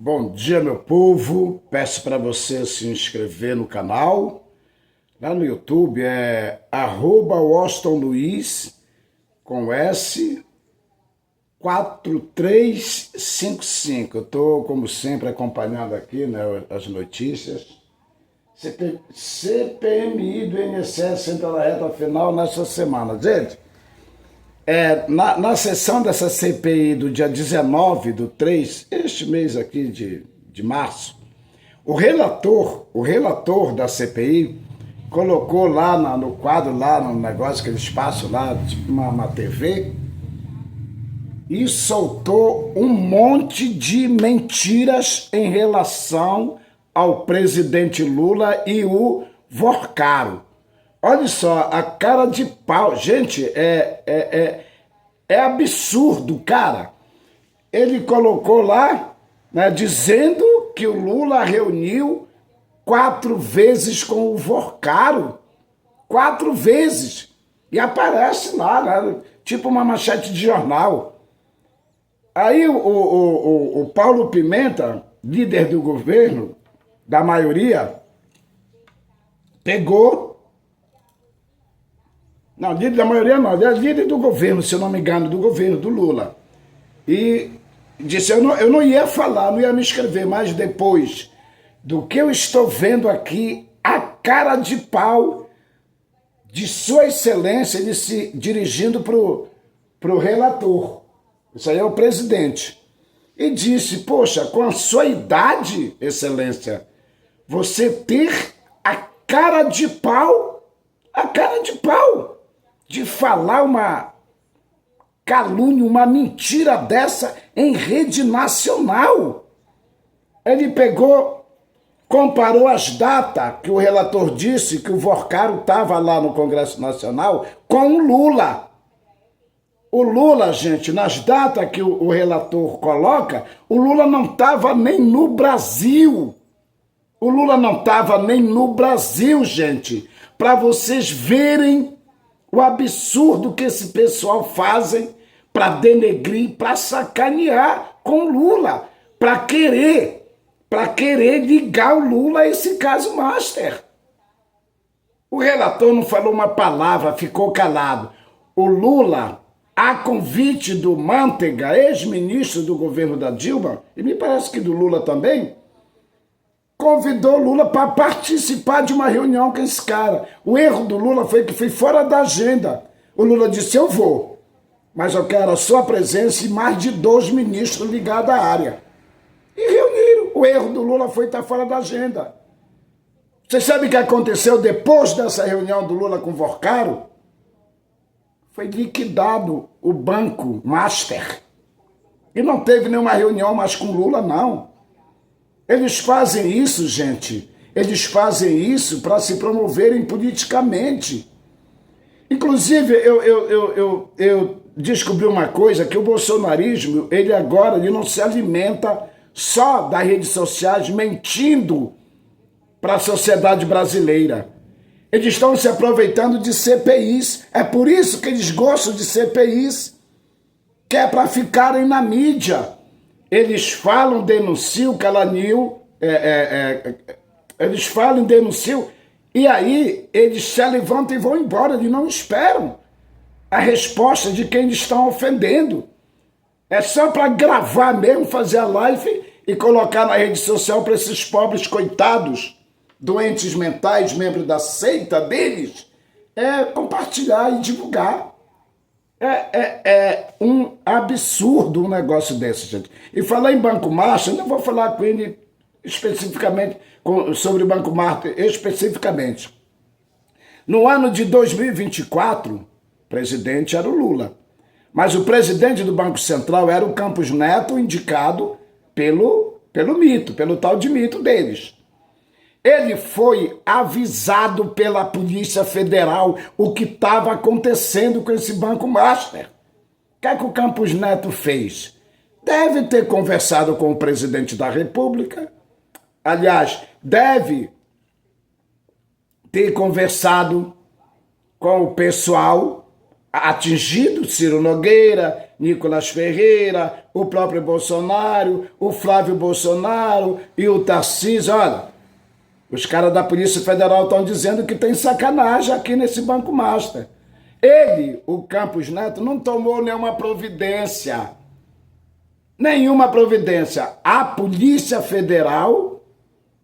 Bom dia, meu povo. Peço para você se inscrever no canal. Lá no YouTube é @WastonLuiz com S 4355. Eu estou, como sempre, acompanhando aqui, né, as notícias. CPMI do INSS entra na reta final nesta semana. Gente, na sessão dessa CPI do dia 19 do 3, este mês aqui de março, o relator da CPI colocou lá no quadro, lá no negócio, aquele espaço lá, tipo uma TV, e soltou um monte de mentiras em relação ao presidente Lula e o Vorcaro. Olha só, a cara de pau. Gente, é absurdo, cara. Ele colocou lá, né, dizendo que o Lula reuniu 4 vezes com o Vorcaro. 4 vezes. E aparece lá, né, tipo uma manchete de jornal. Aí o Paulo Pimenta, líder do governo, da maioria, pegou. Não, líder da maioria não, é líder do governo, se eu não me engano, do governo, do Lula. E disse, eu não ia falar, não ia me inscrever, mas depois do que eu estou vendo aqui, a cara de pau de Sua Excelência, ele se dirigindo pro relator, isso aí é o presidente, e disse, poxa, com a sua idade, Excelência, você ter a cara de pau de falar uma calúnia, uma mentira dessa em rede nacional. Ele pegou, comparou as datas que o relator disse que o Vorcaro estava lá no Congresso Nacional com o Lula. O Lula, gente, nas datas que o relator coloca, o Lula não estava nem no Brasil. O Lula não estava nem no Brasil, gente, para vocês verem o absurdo que esse pessoal fazem para denegrir, para sacanear com o Lula, para querer ligar o Lula a esse caso master. O relator não falou uma palavra, ficou calado. O Lula, a convite do Manteiga, ex-ministro do governo da Dilma, e me parece que do Lula também, convidou Lula para participar de uma reunião com esse cara. O erro do Lula foi que foi fora da agenda. O Lula disse, eu vou, mas eu quero a sua presença e mais de 2 ministros ligados à área. E reuniram. O erro do Lula foi estar fora da agenda. Você sabe o que aconteceu depois dessa reunião do Lula com o Vorcaro? Foi liquidado o Banco Master. E não teve nenhuma reunião mais com o Lula, não. Eles fazem isso, gente. Eles fazem isso para se promoverem politicamente. Inclusive, eu descobri uma coisa, que o bolsonarismo, ele agora não se alimenta só das redes sociais mentindo para a sociedade brasileira. Eles estão se aproveitando de CPIs. É por isso que eles gostam de CPIs, que é para ficarem na mídia. Eles falam, denunciam, calaniam, eles falam, denunciam, e aí eles se levantam e vão embora, eles não esperam a resposta de quem eles estão ofendendo. É só para gravar mesmo, fazer a live e colocar na rede social para esses pobres coitados, doentes mentais, membros da seita deles, compartilhar e divulgar. É um absurdo um negócio desse, gente. E falar em Banco Master, eu não vou falar com ele especificamente, sobre o Banco Master especificamente. No ano de 2024, o presidente era o Lula. Mas o presidente do Banco Central era o Campos Neto, indicado pelo mito, pelo tal de mito deles. Ele foi avisado pela Polícia Federal o que estava acontecendo com esse Banco Master. O que é que o Campos Neto fez? Deve ter conversado com o presidente da República. Aliás, deve ter conversado com o pessoal atingido, Ciro Nogueira, Nicolas Ferreira, o próprio Bolsonaro, o Flávio Bolsonaro e o Tarcísio. Olha, os caras da Polícia Federal estão dizendo que tem sacanagem aqui nesse Banco Master. Ele, o Campos Neto, não tomou nenhuma providência. Nenhuma providência. A Polícia Federal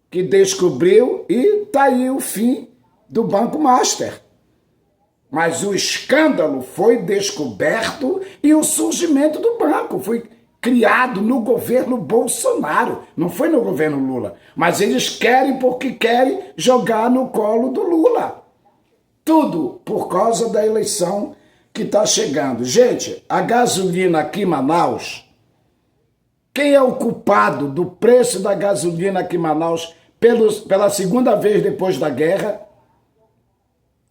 que descobriu e está aí o fim do Banco Master. Mas o escândalo foi descoberto e o surgimento do banco foi criado no governo Bolsonaro, não foi no governo Lula. Mas eles querem porque querem jogar no colo do Lula. Tudo por causa da eleição que está chegando. Gente, a gasolina aqui em Manaus, quem é o culpado do preço da gasolina aqui em Manaus pela segunda vez depois da guerra?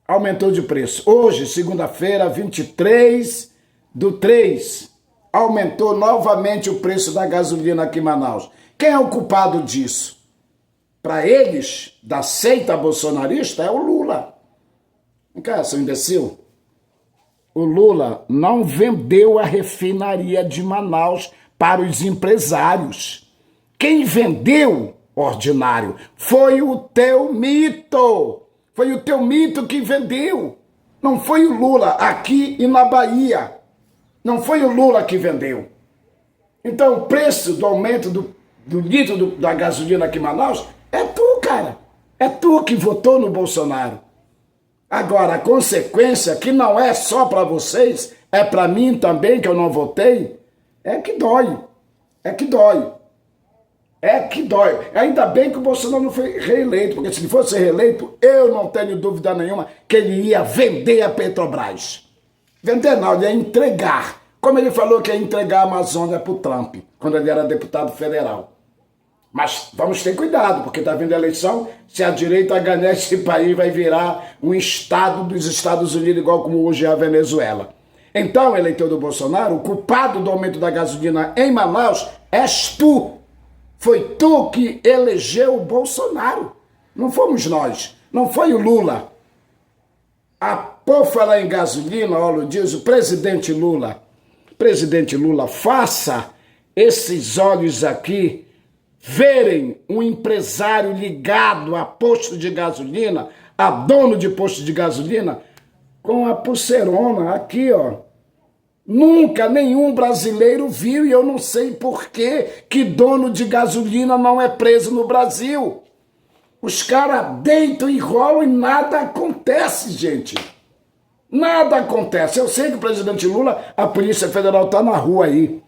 Aumentou de preço. Hoje, segunda-feira, 23/3, aumentou novamente o preço da gasolina aqui em Manaus. Quem é o culpado disso? Para eles, da seita bolsonarista, é o Lula. Não quer, seu imbecil? O Lula não vendeu a refinaria de Manaus para os empresários. Quem vendeu, ordinário, foi o teu mito. Foi o teu mito que vendeu. Não foi o Lula aqui e na Bahia. Não foi o Lula que vendeu. Então o preço do aumento do litro da gasolina aqui em Manaus é tu, cara. É tu que votou no Bolsonaro. Agora, a consequência, que não é só para vocês, é para mim também, que eu não votei, é que dói. É que dói. É que dói. Ainda bem que o Bolsonaro não foi reeleito, porque se ele fosse reeleito, eu não tenho dúvida nenhuma que ele ia vender a Petrobras. Vender não, ele ia entregar. Como ele falou que ia entregar a Amazônia para o Trump, quando ele era deputado federal. Mas vamos ter cuidado, porque está vindo a eleição, se a direita ganhar esse país, vai virar um estado dos Estados Unidos, igual como hoje é a Venezuela. Então, eleitor do Bolsonaro, o culpado do aumento da gasolina em Manaus és tu. Foi tu que elegeu o Bolsonaro. Não fomos nós. Não foi o Lula. Por falar em gasolina, olha, diz o presidente Lula. Presidente Lula, faça esses olhos aqui verem um empresário ligado a posto de gasolina, a dono de posto de gasolina, com a pulseirona aqui, ó. Nunca nenhum brasileiro viu e eu não sei por que dono de gasolina não é preso no Brasil. Os caras deitam e rolam e nada acontece, gente. Nada acontece. Eu sei que o presidente Lula, a Polícia Federal está na rua aí,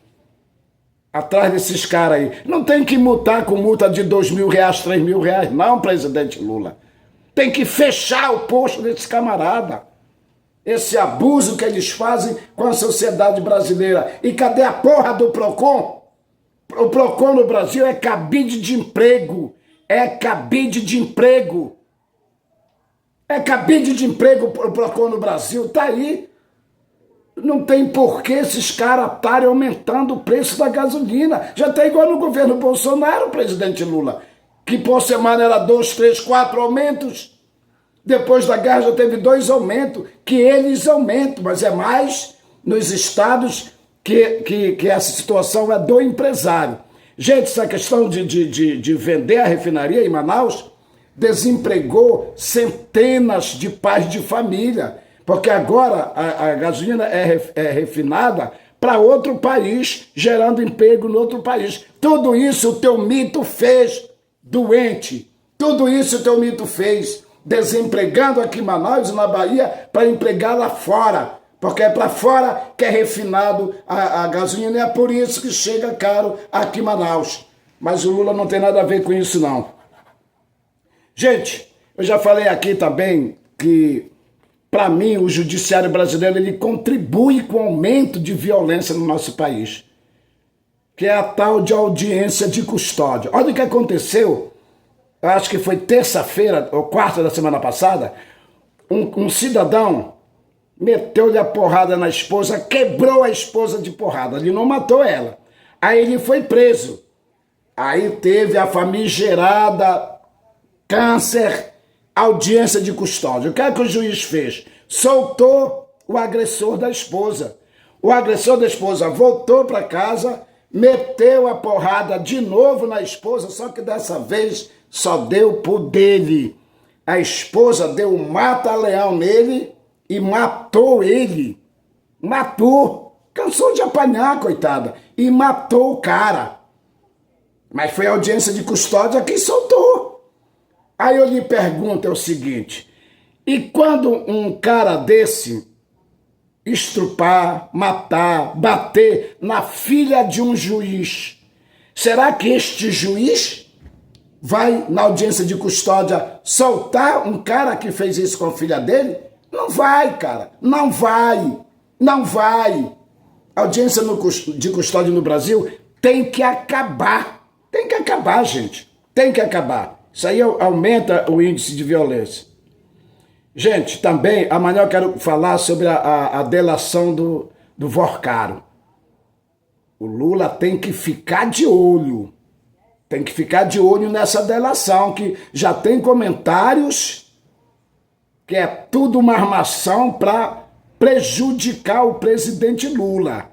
atrás desses caras aí. Não tem que multar com multa de R$2.000, R$3.000, não, presidente Lula. Tem que fechar o posto desse camarada. Esse abuso que eles fazem com a sociedade brasileira. E cadê a porra do PROCON? O PROCON no Brasil é cabide de emprego. É cabide de emprego. É cabide de emprego o PROCON no Brasil. Tá aí. Não tem por que esses caras estarem aumentando o preço da gasolina. Já tá igual no governo Bolsonaro, presidente Lula. Que por semana era 2, 3, 4 aumentos. Depois da guerra já teve 2 aumentos, que eles aumentam, mas é mais nos estados que essa situação é do empresário. Gente, essa questão de vender a refinaria em Manaus desempregou centenas de pais de família, porque agora a gasolina é refinada para outro país, gerando emprego no outro país. Tudo isso o teu mito fez, doente. Tudo isso o teu mito fez. Desempregando aqui em Manaus e na Bahia para empregar lá fora, porque é para fora que é refinado a gasolina e é por isso que chega caro aqui em Manaus. Mas o Lula não tem nada a ver com isso não. Gente, eu já falei aqui também que, para mim, o judiciário brasileiro ele contribui com o aumento de violência no nosso país, que é a tal de audiência de custódia. Olha o que aconteceu. Eu acho que foi terça-feira ou quarta da semana passada, um cidadão meteu-lhe a porrada na esposa, quebrou a esposa de porrada, ele não matou ela. Aí ele foi preso. Aí teve a famigerada câncer, audiência de custódia. O que é que o juiz fez? Soltou o agressor da esposa. O agressor da esposa voltou para casa, meteu a porrada de novo na esposa, só que dessa vez só deu por dele. A esposa deu um mata-leão nele e matou ele. Matou. Cansou de apanhar, coitada. E matou o cara. Mas foi a audiência de custódia que soltou. Aí eu lhe pergunto é o seguinte, e quando um cara desse estrupar, matar, bater na filha de um juiz, será que este juiz vai na audiência de custódia soltar um cara que fez isso com a filha dele? Não vai, cara, não vai, não vai. A audiência de custódia no Brasil tem que acabar, gente, tem que acabar. Isso aí aumenta o índice de violência. Gente, também, amanhã eu quero falar sobre a delação do Vorcaro. O Lula tem que ficar de olho. Tem que ficar de olho nessa delação, que já tem comentários que é tudo uma armação para prejudicar o presidente Lula.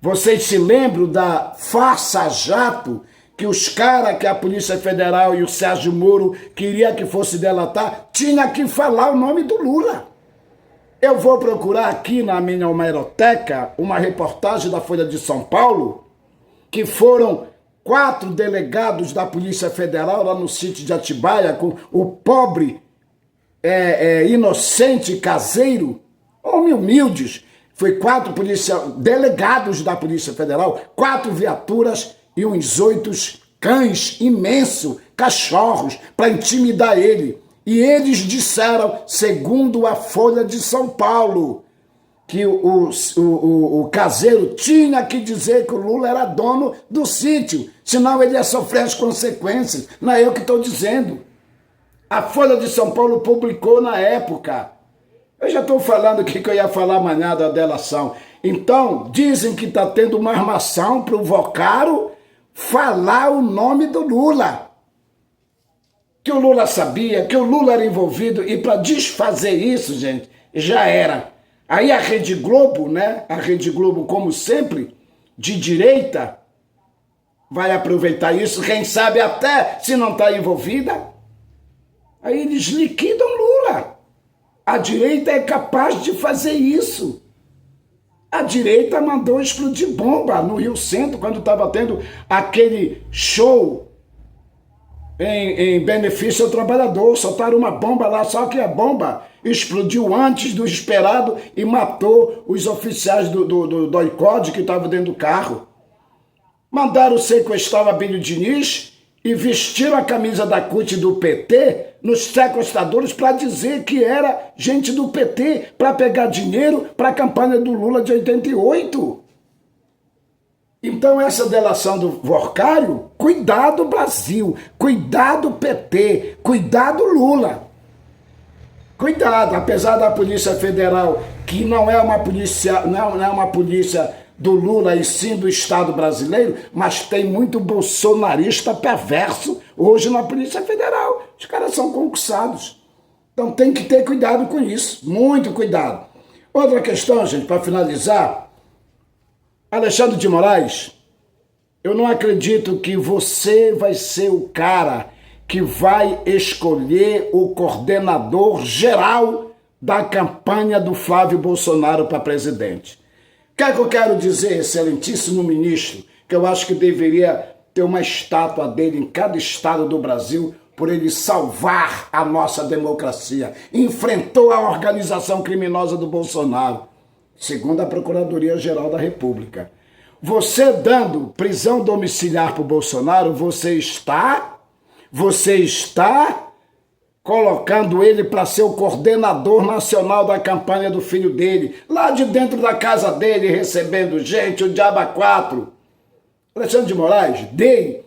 Vocês se lembram da farsa jato que os caras que a Polícia Federal e o Sérgio Moro queria que fosse delatar, tinha que falar o nome do Lula. Eu vou procurar aqui na minha hemeroteca uma reportagem da Folha de São Paulo, que foram 4 delegados da Polícia Federal lá no sítio de Atibaia, com o pobre, inocente caseiro, homem humildes. Foi 4 delegados da Polícia Federal, 4 viaturas e uns 8 cães imensos, cachorros, para intimidar ele. E eles disseram, segundo a Folha de São Paulo, que o caseiro tinha que dizer que o Lula era dono do sítio, senão ele ia sofrer as consequências. Não é eu que estou dizendo. A Folha de São Paulo publicou na época. Eu já estou falando aqui que eu ia falar amanhã da delação. Então, dizem que está tendo uma armação para o Vorcaro falar o nome do Lula. Que o Lula sabia, que o Lula era envolvido, e para desfazer isso, gente, já era. Aí a Rede Globo, né? A Rede Globo, como sempre, de direita, vai aproveitar isso, quem sabe até se não está envolvida. Aí eles liquidam Lula. A direita é capaz de fazer isso. A direita mandou explodir bomba no Rio Centro, quando estava tendo aquele show em benefício ao trabalhador. Soltaram uma bomba lá, só que a bomba explodiu antes do esperado e matou os oficiais do DOI-CODE que estavam dentro do carro. Mandaram sequestrar o Abílio Diniz e vestiram a camisa da CUT do PT nos sequestradores para dizer que era gente do PT, para pegar dinheiro para a campanha do Lula de 88. Então essa delação do Vorcário, cuidado Brasil, cuidado PT, cuidado Lula. Cuidado, apesar da Polícia Federal, que não é uma polícia, não é uma polícia do Lula e sim do Estado brasileiro, mas tem muito bolsonarista perverso hoje na Polícia Federal. Os caras são concursados. Então tem que ter cuidado com isso, muito cuidado. Outra questão, gente, para finalizar, Alexandre de Moraes, eu não acredito que você vai ser o cara que vai escolher o coordenador geral da campanha do Flávio Bolsonaro para presidente. O que é que eu quero dizer, excelentíssimo ministro, que eu acho que deveria ter uma estátua dele em cada estado do Brasil por ele salvar a nossa democracia. Enfrentou a organização criminosa do Bolsonaro, segundo a Procuradoria-Geral da República. Você dando prisão domiciliar para o Bolsonaro, você está colocando ele para ser o coordenador nacional da campanha do filho dele, lá de dentro da casa dele, recebendo gente, o diabo a quatro. Alexandre de Moraes, dê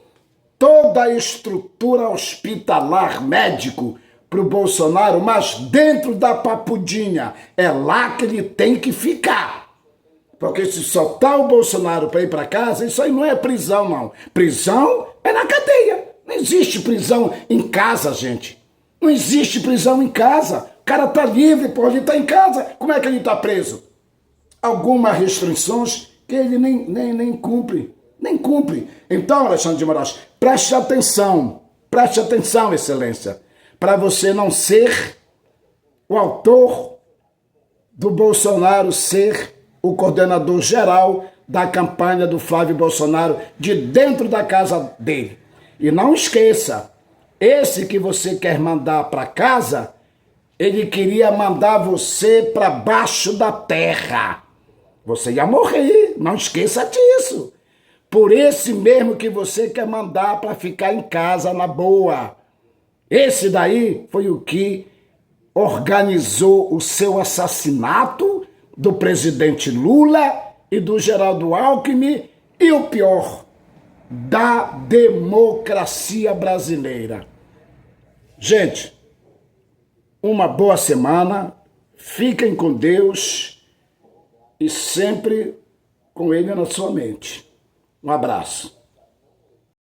toda a estrutura hospitalar médico para o Bolsonaro, mas dentro da papudinha. É lá que ele tem que ficar. Porque se soltar o Bolsonaro para ir para casa, isso aí não é prisão, não. Prisão é na cadeia. Não existe prisão em casa, gente. Não existe prisão em casa. O cara está livre, pô, ele está em casa. Como é que ele está preso? Algumas restrições que ele nem cumpre. Nem cumpre. Então, Alexandre de Moraes, preste atenção, excelência, para você não ser o autor do Bolsonaro ser o coordenador geral da campanha do Flávio Bolsonaro de dentro da casa dele. E não esqueça, esse que você quer mandar para casa, ele queria mandar você para baixo da terra. Você ia morrer, não esqueça disso. Por esse mesmo que você quer mandar para ficar em casa na boa. Esse daí foi o que organizou o seu assassinato do presidente Lula e do Geraldo Alckmin e o pior, da democracia brasileira. Gente, uma boa semana, fiquem com Deus e sempre com Ele na sua mente. Um abraço.